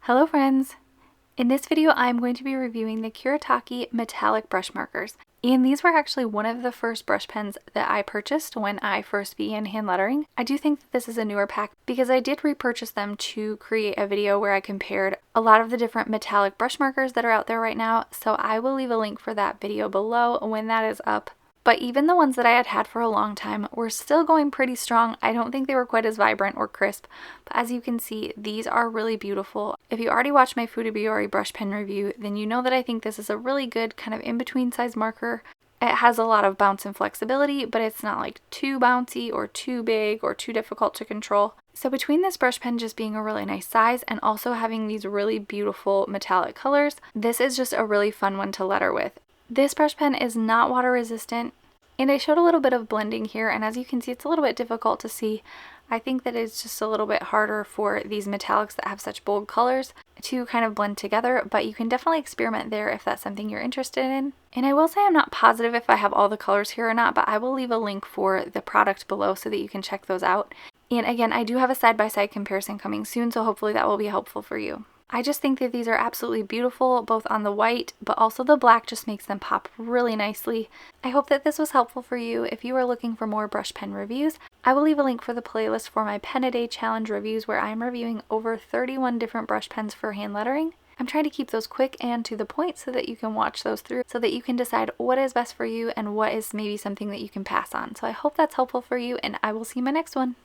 Hello friends! In this video I'm going to be reviewing the Kuretake metallic brush markers. And these were actually one of the first brush pens that I purchased when I first began hand lettering. I do think that this is a newer pack because I did repurchase them to create a video where I compared a lot of the different metallic brush markers that are out there right now. So I will leave a link for that video below when that is up. But even the ones that I had had for a long time were still going pretty strong. I don't think they were quite as vibrant or crisp, but as you can see, these are really beautiful. If you already watched my Fudebiyori brush pen review, then you know that I think this is a really good kind of in-between size marker. It has a lot of bounce and flexibility, but it's not like too bouncy or too big or too difficult to control. So between this brush pen just being a really nice size and also having these really beautiful metallic colors, this is just a really fun one to letter with. This brush pen is not water resistant, and I showed a little bit of blending here, and as you can see, it's a little bit difficult to see. I think that it's just a little bit harder for these metallics that have such bold colors to kind of blend together, but you can definitely experiment there if that's something you're interested in. And I will say I'm not positive if I have all the colors here or not, but I will leave a link for the product below so that you can check those out. And again, I do have a side-by-side comparison coming soon, so hopefully that will be helpful for you. I just think that these are absolutely beautiful, both on the white, but also the black just makes them pop really nicely. I hope that this was helpful for you. If you are looking for more brush pen reviews, I will leave a link for the playlist for my Pen a Day Challenge reviews where I'm reviewing over 31 different brush pens for hand lettering. I'm trying to keep those quick and to the point so that you can watch those through so that you can decide what is best for you and what is maybe something that you can pass on. So I hope that's helpful for you, and I will see you in my next one.